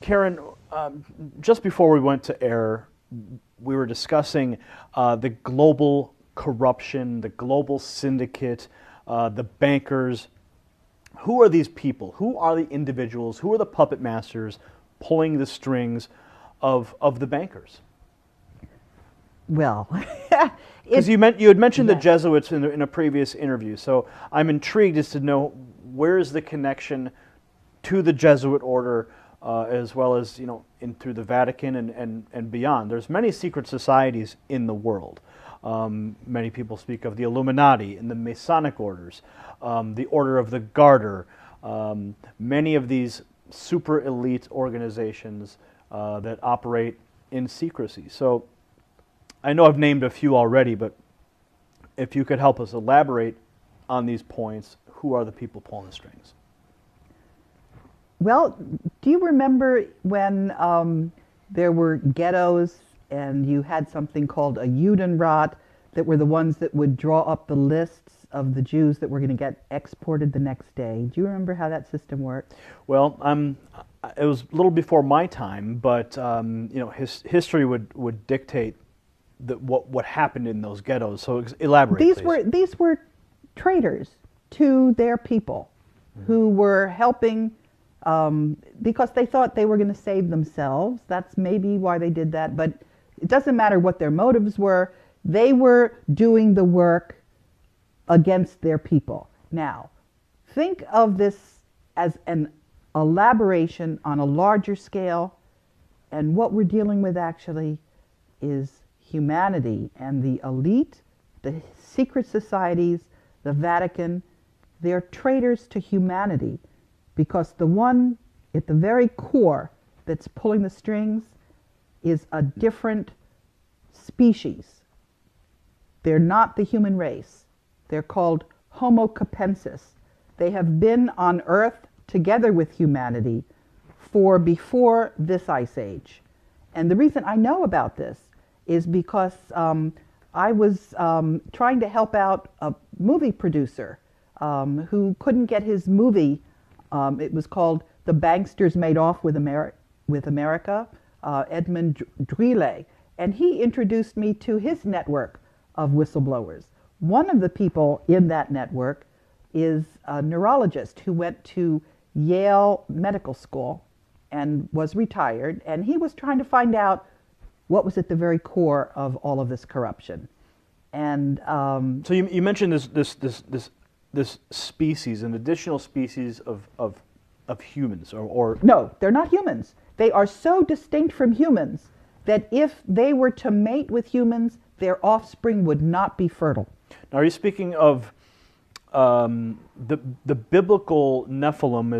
Karen, just before we went to air, we were discussing the global corruption, the global syndicate, the bankers. Who are these people? Who are the individuals? Who are the puppet masters pulling the strings of the bankers? Well, Because you had mentioned the yes. Jesuits in a previous interview, so I'm intrigued as to know where is the connection to the Jesuit order, as well as in through the Vatican and beyond. There's many secret societies in the world. Many people speak of the Illuminati and the Masonic orders, the Order of the Garter. Many of these super elite organizations that operate in secrecy. So I know I've named a few already, but if you could help us elaborate on these points, who are the people pulling the strings? Well, do you remember when there were ghettos and you had something called a Judenrat that were the ones that would draw up the lists of the Jews that were going to get exported the next day? Do you remember how that system worked? Well, it was a little before my time, but history would dictate what happened in those ghettos. So elaborate, please. These were traitors to their people who were helping because they thought they were going to save themselves. That's maybe why they did that, but it doesn't matter what their motives were. They were doing the work against their people. Now, think of this as an elaboration on a larger scale, and what we're dealing with actually is humanity and the elite, the secret societies, the Vatican. They're traitors to humanity, because the one at the very core that's pulling the strings is a different species. They're not the human race. They're called Homo Capensis. They have been on Earth together with humanity for before this ice age. And the reason I know about this is because I was trying to help out a movie producer who couldn't get his movie. It was called The Banksters Made Off with America, Edmund Drille. And he introduced me to his network of whistleblowers. One of the people in that network is a neurologist who went to Yale Medical School and was retired, and he was trying to find out what was at the very core of all of this corruption. And so you mentioned this species, an additional species of humans, or no, they're not humans. They are so distinct from humans that if they were to mate with humans, their offspring would not be fertile. Now, are you speaking of the biblical Nephilim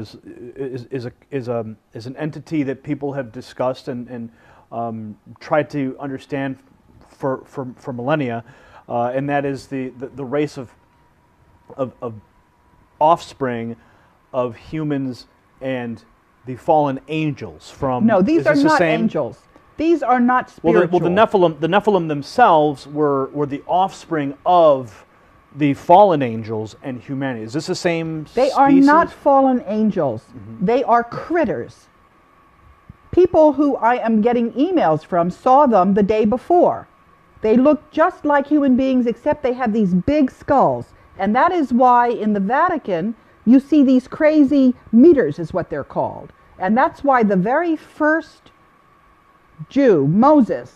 is an entity that people have discussed and tried to understand for millennia, and that is the race of offspring of humans and the fallen angels from. No, these are not angels. These are not spiritual. Well, the Nephilim themselves were the offspring of the fallen angels and humanity. Is this the same They species? are not fallen angels. Mm-hmm. They are critters. People who I am getting emails from saw them the day before. They look just like human beings, except they have these big skulls. And that is why in the Vatican, you see these crazy meters, is what they're called. And that's why the very first Jew, Moses,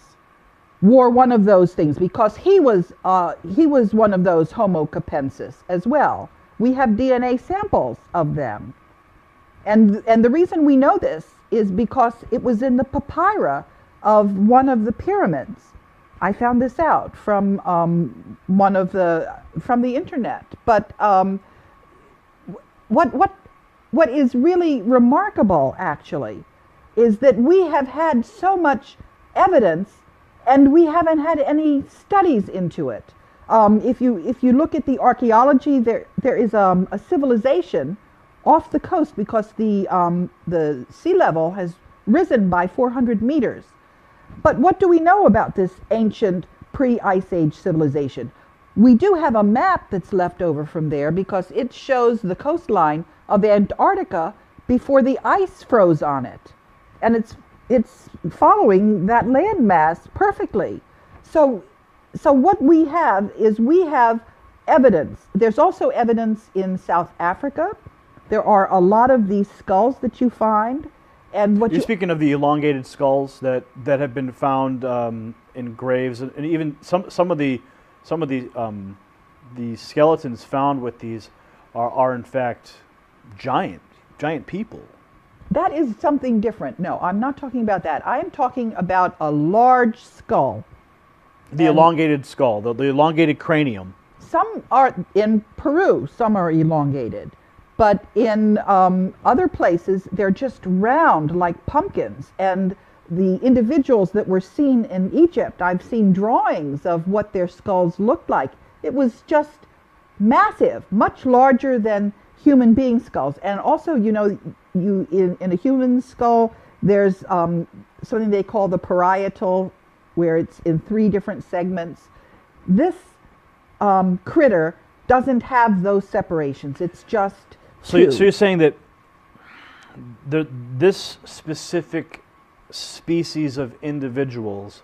wore one of those things, because he was one of those Homo Capensis as well. We have DNA samples of them. And the reason we know this is because it was in the papyri of one of the pyramids. I found this out from from the internet. But what is really remarkable, actually, is that we have had so much evidence, and we haven't had any studies into it. If you look at the archaeology, there is a civilization off the coast, because the sea level has risen by 400 meters. But what do we know about this ancient pre-Ice Age civilization? We do have a map that's left over from there, because it shows the coastline of Antarctica before the ice froze on it. and it's following that landmass perfectly. So what we have is we have evidence. There's also evidence in South Africa. There are a lot of these skulls that you find, and what You're speaking of the elongated skulls that have been found in graves, and even some of the skeletons found with these are in fact giant people. that is something different. No, I'm not talking about that. I am talking about a large skull. The elongated skull, the elongated cranium. Some are in Peru, some are elongated. But in other places, they're just round like pumpkins. And the individuals that were seen in Egypt, I've seen drawings of what their skulls looked like. It was just massive, much larger than human being skulls. And also, you know, in a human skull, there's something they call the parietal, where it's in 3 different segments. This critter doesn't have those separations. It's just so you're saying that this specific species of individuals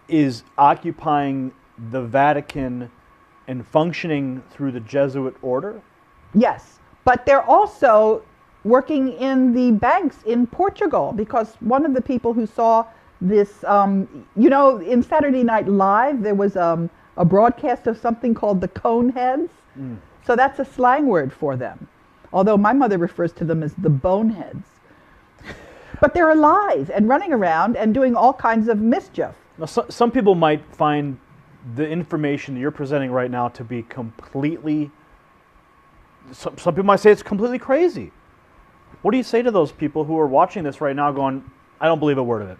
is occupying the Vatican and functioning through the Jesuit order? Yes, but they're also working in the banks in Portugal, because one of the people who saw this, you know, in Saturday Night Live, there was a broadcast of something called the Coneheads. Mm. So that's a slang word for them, although my mother refers to them as the boneheads. But they're alive and running around and doing all kinds of mischief. Now, some people might find the information that you're presenting right now to be completely, some people might say it's completely crazy. What do you say to those people who are watching this right now going, I don't believe a word of it?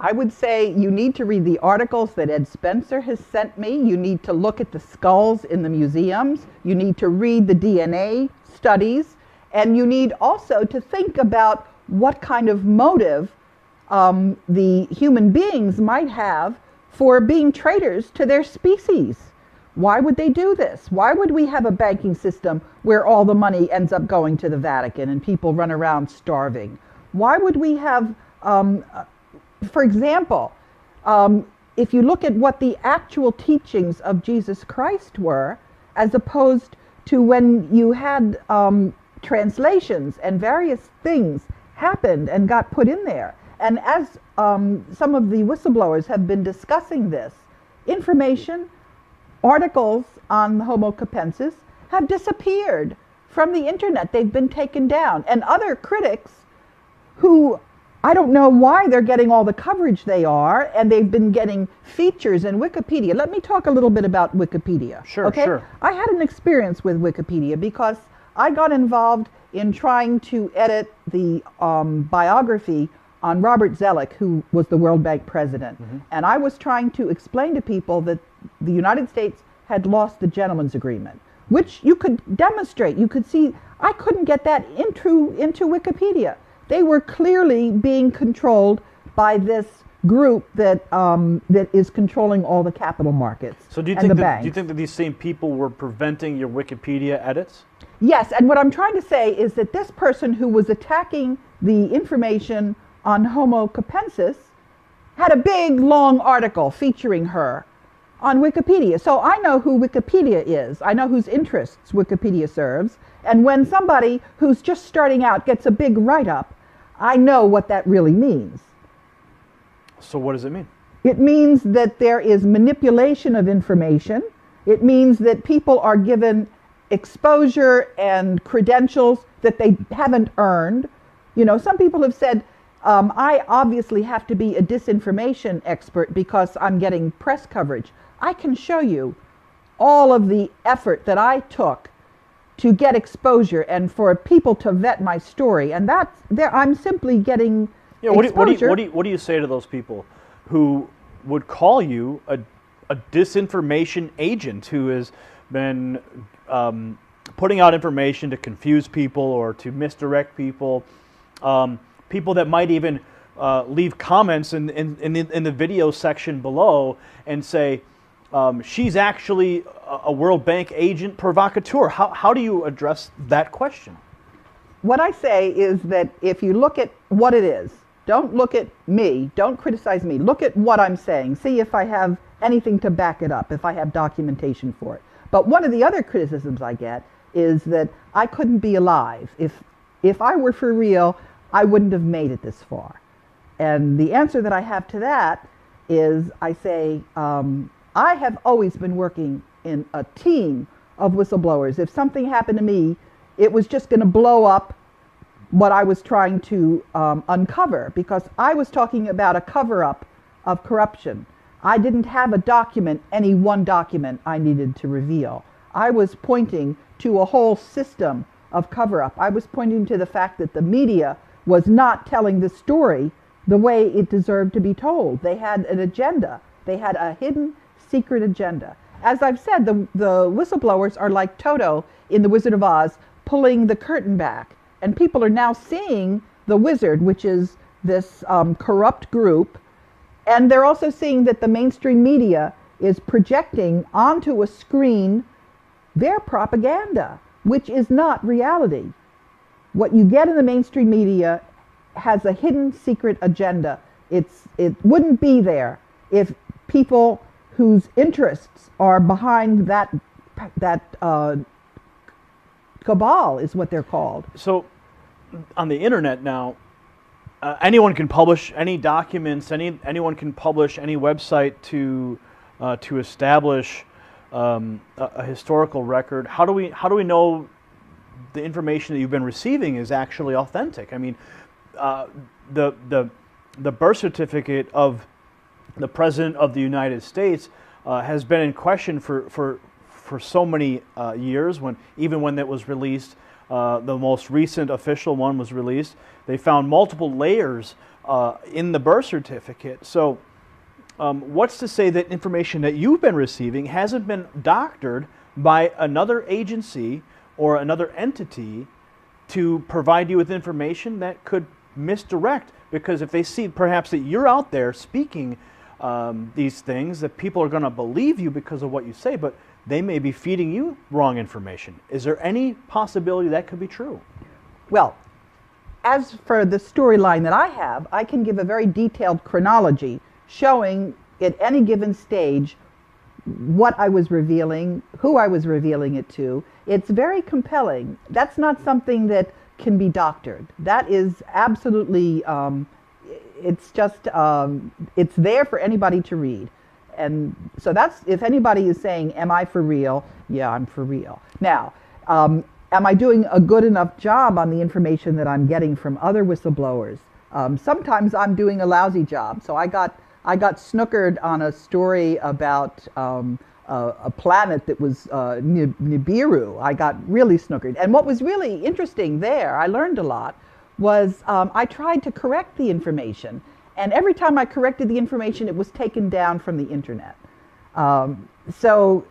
I would say you need to read the articles that Ed Spencer has sent me. You need to look at the skulls in the museums. You need to read the DNA studies. And you need also to think about what kind of motive the human beings might have for being traitors to their species. Why would they do this? Why would we have a banking system where all the money ends up going to the Vatican and people run around starving? Why would we have, for example, if you look at what the actual teachings of Jesus Christ were, as opposed to when you had translations and various things happened and got put in there. And as some of the whistleblowers have been discussing this, information, articles on the Homo Capensis have disappeared from the internet. They've been taken down. And other critics who, I don't know why they're getting all the coverage they are, and they've been getting features in Wikipedia. Let me talk a little bit about Wikipedia. Sure, okay? Sure. I had an experience with Wikipedia because I got involved in trying to edit the biography on Robert Zoellick, who was the World Bank president. Mm-hmm. And I was trying to explain to people that the United States had lost the gentleman's agreement, which you could demonstrate. You could see, I couldn't get that into Wikipedia. They were clearly being controlled by this group that that is controlling all the capital markets. So do you think that these same people were preventing your Wikipedia edits? Yes, and what I'm trying to say is that this person who was attacking the information on Homo Capensis had a big, long article featuring her on Wikipedia. So I know who Wikipedia is. I know whose interests Wikipedia serves. And when somebody who's just starting out gets a big write-up, I know what that really means. So what does it mean? It means that there is manipulation of information. It means that people are given exposure and credentials that they haven't earned. You know, some people have said, I obviously have to be a disinformation expert because I'm getting press coverage. I can show you all of the effort that I took to get exposure and for people to vet my story. And that's there. I'm simply getting exposure. What do you say to those people who would call you a disinformation agent who has been putting out information to confuse people or to misdirect people? People that might even leave comments in the video section below and say, she's actually a World Bank agent provocateur. How do you address that question? what I say is that if you look at what it is, don't look at me, don't criticize me, look at what I'm saying, see if I have anything to back it up, if I have documentation for it. But one of the other criticisms I get is that I couldn't be alive. If I were for real, I wouldn't have made it this far. And the answer that I have to that is I say, I have always been working in a team of whistleblowers. If something happened to me, it was just going to blow up what I was trying to uncover, because I was talking about a cover-up of corruption. I didn't have a document, any one document I needed to reveal. I was pointing to a whole system of cover-up. I was pointing to the fact that the media was not telling the story the way it deserved to be told. They had an agenda. They had a hidden, secret agenda. As I've said, the whistleblowers are like Toto in The Wizard of Oz, pulling the curtain back. And people are now seeing the wizard, which is this corrupt group. And they're also seeing that the mainstream media is projecting onto a screen their propaganda, which is not reality. What you get in the mainstream media has a hidden secret agenda. It wouldn't be there if people whose interests are behind that cabal is what they're called. So on the internet now, anyone can publish any documents, anyone can publish any website to establish a historical record. How do we know the information that you've been receiving is actually authentic? I mean, the birth certificate of the President of the United States has been in question for so many years. Even when it was released, the most recent official one was released, they found multiple layers in the birth certificate. So what's to say that information that you've been receiving hasn't been doctored by another agency or another entity to provide you with information that could misdirect? Because if they see perhaps that you're out there speaking these things, that people are going to believe you because of what you say, but they may be feeding you wrong information. Is there any possibility that could be true? Well, as for the storyline that I have, I can give a very detailed chronology showing at any given stage what I was revealing, who I was revealing it to. It's very compelling. That's not something that can be doctored. That is absolutely, it's just, it's there for anybody to read. And so that's, if anybody is saying, am I for real? Yeah, I'm for real. Now, am I doing a good enough job on the information that I'm getting from other whistleblowers? Sometimes I'm doing a lousy job. So I got snookered on a story about a planet that was Nibiru. I got really snookered. And what was really interesting there, I learned a lot, was I tried to correct the information. And every time I corrected the information, it was taken down from the internet. So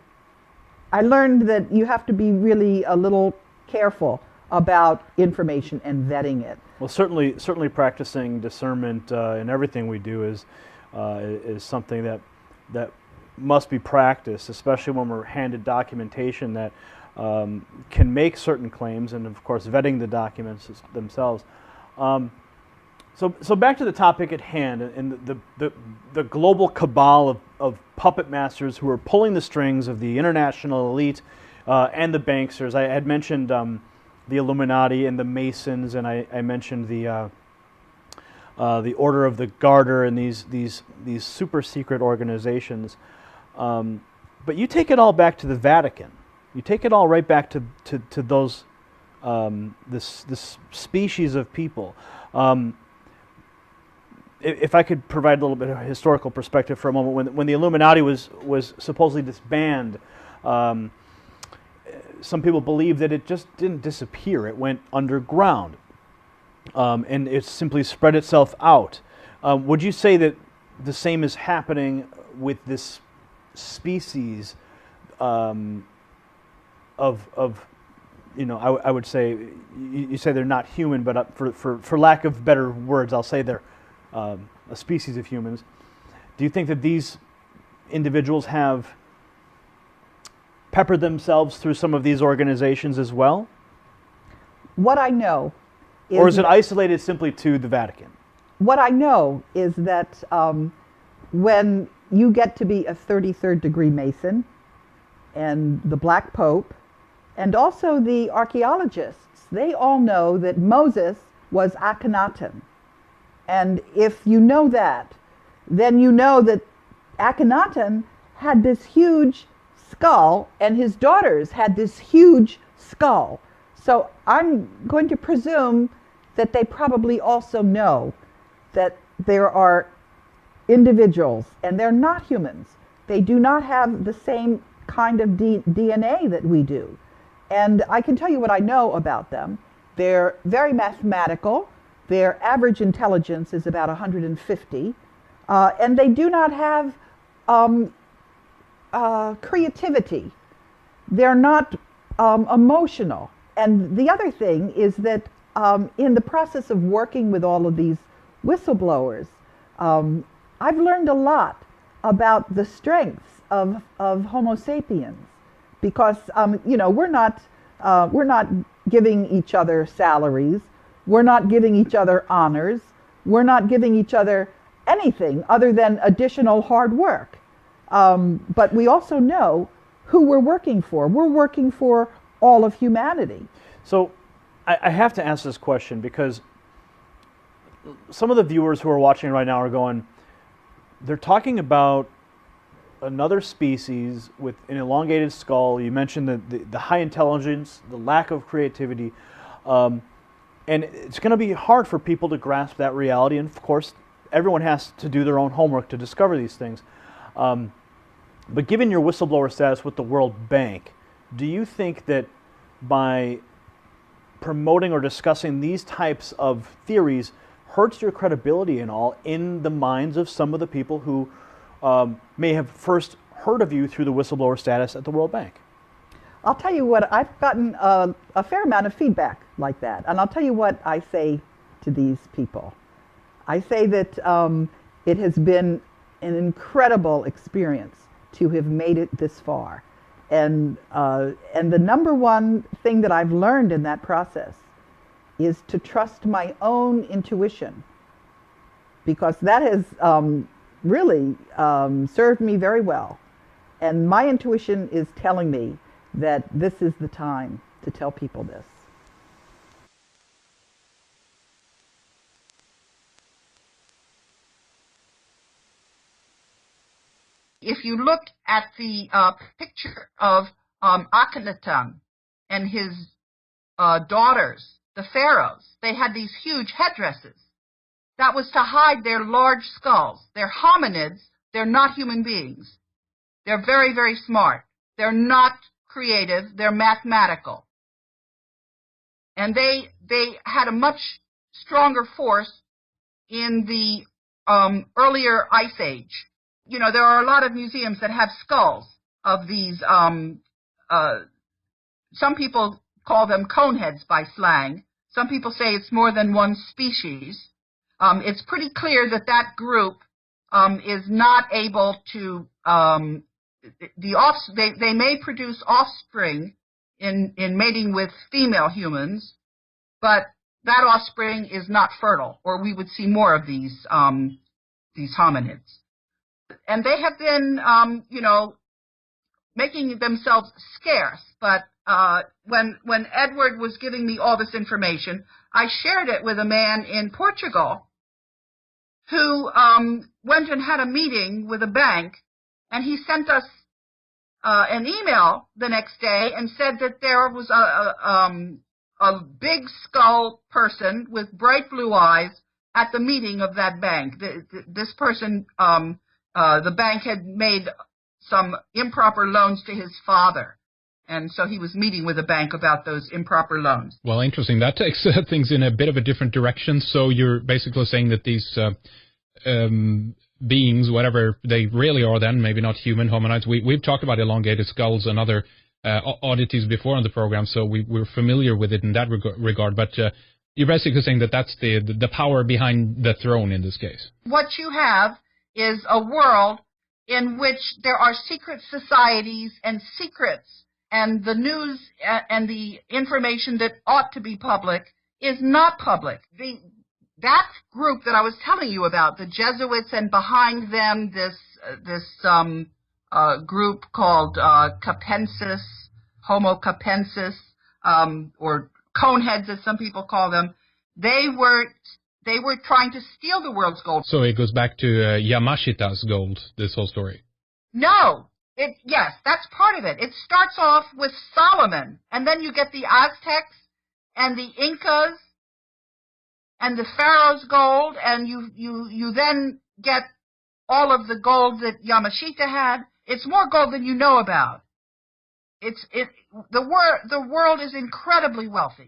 I learned that you have to be really a little careful about information and vetting it. Well, certainly practicing discernment in everything we do is something that must be practiced, especially when we're handed documentation that can make certain claims, and of course vetting the documents themselves. So back to the topic at hand, and the global cabal of puppet masters who are pulling the strings of the international elite and the banksters. I had mentioned the Illuminati and the Masons, and I mentioned the Order of the Garter and these super secret organizations. But you take it all back to the Vatican. You take it all right back to those this species of people. If I could provide a little bit of historical perspective for a moment, when the Illuminati was supposedly disbanded, some people believe that it just didn't disappear; it went underground, and it simply spread itself out. Would you say that the same is happening with this species of I would say you say they're not human, but for lack of better words, I'll say they're a species of humans. Do you think that these individuals have peppered themselves through some of these organizations as well? What I know Or is it isolated simply to the Vatican? What I know is that when you get to be a 33rd degree Mason, and the Black Pope, and also the archaeologists, they all know that Moses was Akhenaten. And if you know that, then you know that Akhenaten had this huge skull, and his daughters had this huge skull. So I'm going to presume that they probably also know that there are individuals, and they're not humans. They do not have the same kind of DNA that we do. And I can tell you what I know about them. They're very mathematical. Their average intelligence is about 150. And they do not have creativity. They're not emotional. And the other thing is that in the process of working with all of these whistleblowers, I've learned a lot about the strengths of Homo sapiens, because we're not giving each other salaries, we're not giving each other honors, we're not giving each other anything other than additional hard work. But we also know who we're working for. We're working for all of humanity. So I have to ask this question, because some of the viewers who are watching right now are going, they're talking about another species with an elongated skull. You mentioned the high intelligence, the lack of creativity, and it's going to be hard for people to grasp that reality. And of course, everyone has to do their own homework to discover these things. But given your whistleblower status with the World Bank, do you think that by promoting or discussing these types of theories hurts your credibility and all in the minds of some of the people who may have first heard of you through the whistleblower status at the World Bank? I'll tell you what, I've gotten a fair amount of feedback like that. And I'll tell you what I say to these people. I say that it has been an incredible experience to have made it this far. And the number one thing that I've learned in that process is to trust my own intuition, because that has really served me very well. And my intuition is telling me that this is the time to tell people this. If you look at the picture of Akhenaten and his daughters, the pharaohs, they had these huge headdresses. That was to hide their large skulls. They're hominids. They're not human beings. They're very, very smart. They're not creative. They're mathematical. And they had a much stronger force in the earlier Ice Age. You know, there are a lot of museums that have skulls of these, some people call them coneheads by slang. Some people say it's more than one species. It's pretty clear that that group is not able to, they may produce offspring in mating with female humans, but that offspring is not fertile, or we would see more of these hominids. And they have been, making themselves scarce. But when Edward was giving me all this information, I shared it with a man in Portugal who went and had a meeting with a bank, and he sent us an email the next day and said that there was a big skull person with bright blue eyes at the meeting of that bank. This person, the bank had made some improper loans to his father, and so he was meeting with the bank about those improper loans. Well, interesting. That takes things in a bit of a different direction. So you're basically saying that these beings, whatever they really are then, maybe not human hominids, we've talked about elongated skulls and other oddities before on the program, so we're familiar with it in that regard. But you're basically saying that that's the power behind the throne in this case. What you have is a world in which there are secret societies and secrets, and the news and the information that ought to be public is not public. That group that I was telling you about, the Jesuits, and behind them this group called Capensis, Homo Capensis, or Coneheads, as some people call them. They were trying to steal the world's gold. So it goes back to Yamashita's gold, this whole story. No. Yes, that's part of it. It starts off with Solomon, and then you get the Aztecs and the Incas and the Pharaoh's gold, and you then get all of the gold that Yamashita had. It's more gold than you know about. The world is incredibly wealthy.